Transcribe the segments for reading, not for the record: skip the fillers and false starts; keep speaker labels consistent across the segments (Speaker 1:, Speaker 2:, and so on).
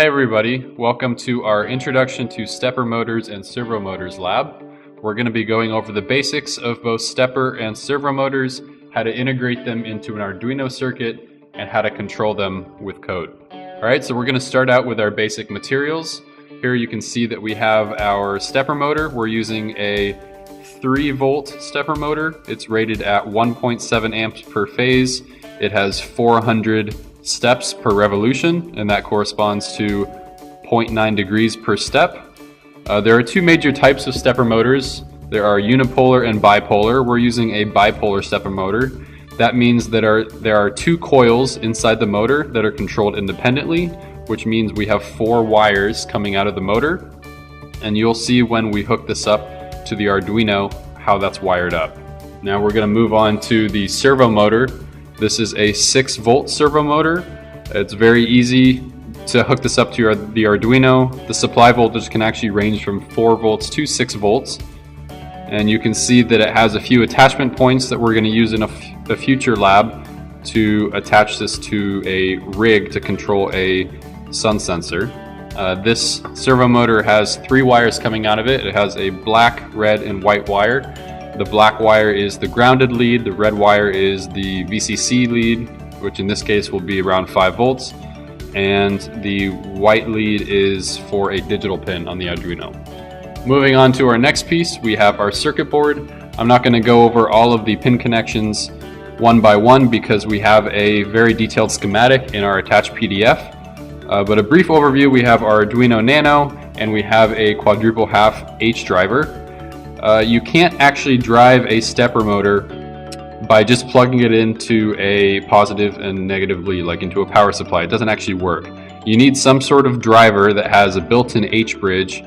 Speaker 1: Hey everybody, welcome to our Introduction to Stepper Motors and Servo Motors lab. We're going to be going over the basics of both stepper and servo motors, how to integrate them into an Arduino circuit, and how to control them with code. Alright, so we're going to start out with our basic materials. Here you can see that we have our stepper motor. We're using a 3-volt stepper motor. It's rated at 1.7 amps per phase. It has 400 steps per revolution, and that corresponds to 0.9 degrees per step. There are two major types of stepper motors. There are unipolar and bipolar. We're using a bipolar stepper motor. That means that there are two coils inside the motor that are controlled independently, which means we have 4 wires coming out of the motor. And you'll see when we hook this up to the Arduino how that's wired up. Now we're going to move on to the servo motor. This is a 6-volt servo motor. It's very easy to hook this up to the Arduino. The supply voltage can actually range from 4 volts to 6 volts. And you can see that it has a few attachment points that we're going to use in a future lab to attach this to a rig to control a sun sensor. This servo motor has 3 wires coming out of it. It has a black, red, and white wire. The black wire is the grounded lead, the red wire is the VCC lead, which in this case will be around 5 volts, and the white lead is for a digital pin on the Arduino. Moving on to our next piece, we have our circuit board. I'm not going to go over all of the pin connections one by one because we have a very detailed schematic in our attached PDF. But a brief overview, we have our Arduino Nano and we have a quadruple half H driver. You can't actually drive a stepper motor by just plugging it into a positive and negative lead, like into a power supply. It doesn't actually work. You need some sort of driver that has a built-in H bridge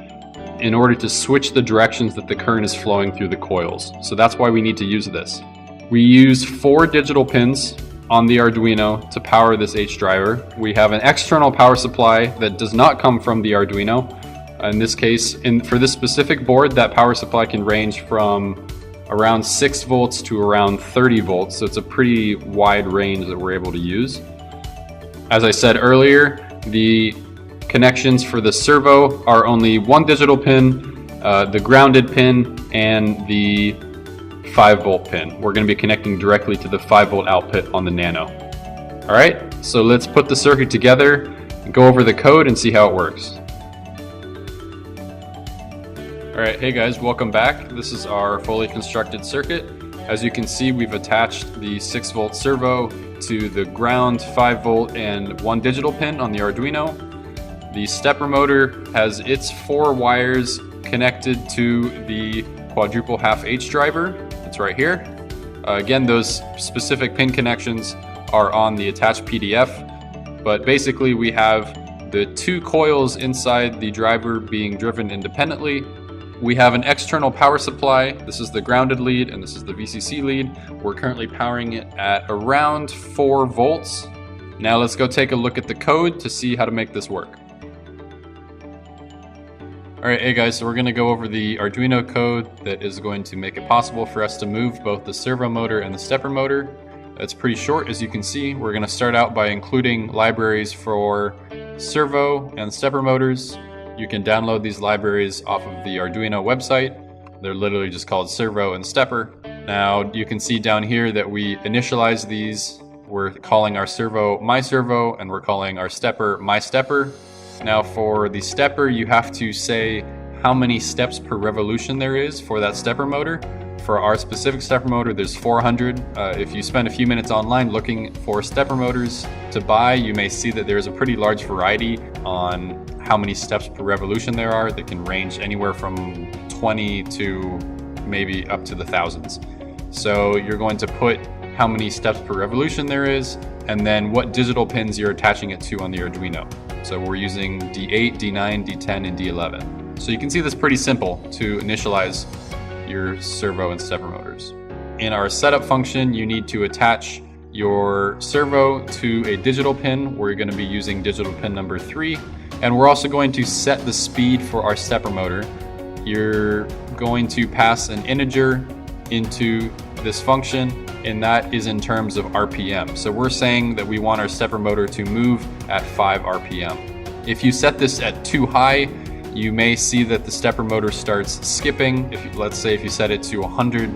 Speaker 1: in order to switch the directions that the current is flowing through the coils. So that's why we need to use this. We use 4 digital pins on the Arduino to power this H driver. We have an external power supply that does not come from the Arduino. In this case, for this specific board, that power supply can range from around 6 volts to around 30 volts, so it's a pretty wide range that we're able to use. As I said earlier, the connections for the servo are only 1 digital pin, the grounded pin, and the 5-volt pin. We're going to be connecting directly to the 5-volt output on the Nano. Alright, so let's put the circuit together, go over the code, and see how it works. Alright, hey guys, welcome back. This is our fully constructed circuit. As you can see, we've attached the 6-volt servo to the ground, 5-volt, and 1 digital pin on the Arduino. The stepper motor has its 4 wires connected to the quadruple half H driver. It's right here. Again, those specific pin connections are on the attached PDF, but basically we have the 2 coils inside the driver being driven independently. We have an external power supply. This is the grounded lead and this is the VCC lead. We're currently powering it at around 4 volts. Now let's go take a look at the code to see how to make this work. Alright, hey guys, so we're going to go over the Arduino code that is going to make it possible for us to move both the servo motor and the stepper motor. It's pretty short, as you can see. We're going to start out by including libraries for servo and stepper motors. You can download these libraries off of the Arduino website. They're literally just called servo and stepper. Now you can see down here that we initialize these. We're calling our servo my servo and we're calling our stepper my stepper. Now for the stepper, you have to say how many steps per revolution there is for that stepper motor. For our specific stepper motor, there's 400. If you spend a few minutes online looking for stepper motors to buy, you may see that there's a pretty large variety on how many steps per revolution there are that can range anywhere from 20 to maybe up to the thousands. So you're going to put how many steps per revolution there is and then what digital pins you're attaching it to on the Arduino. So we're using D8, D9, D10, and D11. So you can see this pretty simple to initialize your servo and stepper motors. In our setup function, you need to attach your servo to a digital pin. We're going to be using digital pin number 3. And we're also going to set the speed for our stepper motor. You're going to pass an integer into this function, and that is in terms of RPM. So we're saying that we want our stepper motor to move at 5 RPM. If you set this at too high, you may see that the stepper motor starts skipping. Let's say if you set it to 100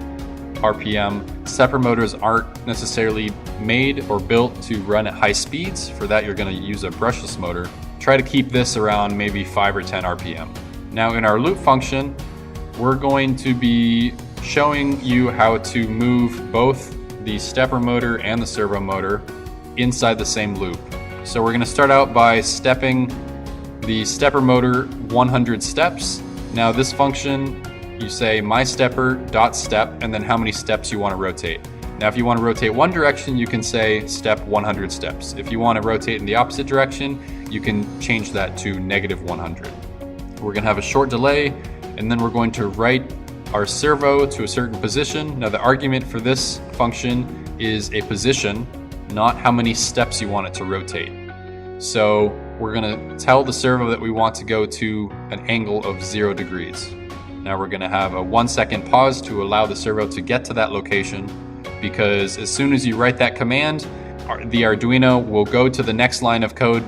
Speaker 1: RPM, stepper motors aren't necessarily made or built to run at high speeds. For that, you're going to use a brushless motor. Try to keep this around maybe 5 or 10 RPM. Now in our loop function, we're going to be showing you how to move both the stepper motor and the servo motor inside the same loop. So we're going to start out by stepping the stepper motor 100 steps. Now this function, you say myStepper.step and then how many steps you want to rotate. Now if you want to rotate one direction, you can say step 100 steps. If you want to rotate in the opposite direction, you can change that to -100. We're going to have a short delay, and then we're going to write our servo to a certain position. Now the argument for this function is a position, not how many steps you want it to rotate. So we're going to tell the servo that we want to go to an angle of 0 degrees. Now we're going to have a 1-second pause to allow the servo to get to that location, because as soon as you write that command, the Arduino will go to the next line of code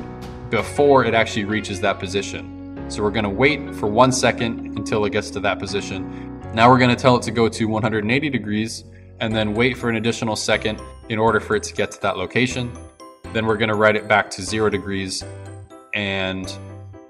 Speaker 1: before it actually reaches that position. So we're going to wait for 1 second until it gets to that position. Now we're going to tell it to go to 180 degrees and then wait for an additional second in order for it to get to that location. Then we're going to write it back to 0 degrees and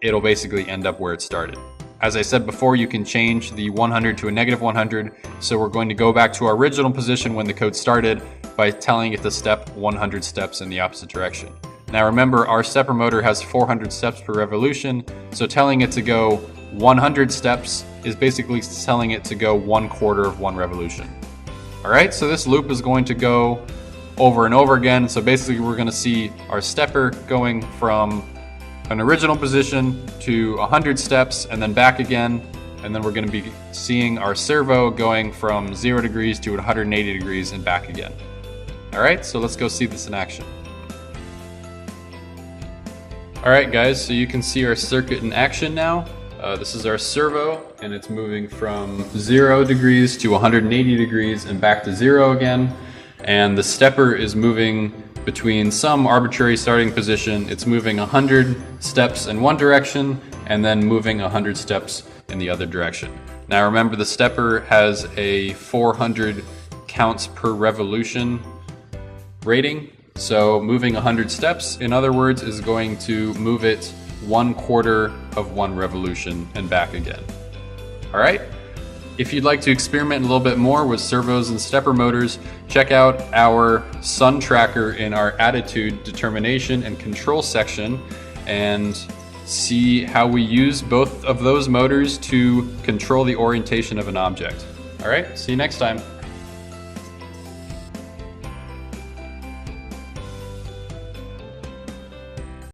Speaker 1: it'll basically end up where it started. As I said before, you can change the 100 to a -100. So we're going to go back to our original position when the code started by telling it to step 100 steps in the opposite direction. Now remember, our stepper motor has 400 steps per revolution, so telling it to go 100 steps is basically telling it to go 1/4 of 1 revolution. All right, so this loop is going to go over and over again. So basically we're going to see our stepper going from an original position to 100 steps and then back again. And then we're going to be seeing our servo going from 0 degrees to 180 degrees and back again. All right, so let's go see this in action. All right, guys, so you can see our circuit in action now. This is our servo, and it's moving from 0 degrees to 180 degrees and back to 0 again. And the stepper is moving between some arbitrary starting position. It's moving 100 steps in one direction and then moving 100 steps in the other direction. Now remember, the stepper has a 400 counts per revolution rating. So moving 100 steps, in other words, is going to move it 1/4 of 1 revolution and back again. All right. If you'd like to experiment a little bit more with servos and stepper motors, check out our sun tracker in our attitude, determination, and control section and see how we use both of those motors to control the orientation of an object. All right, see you next time.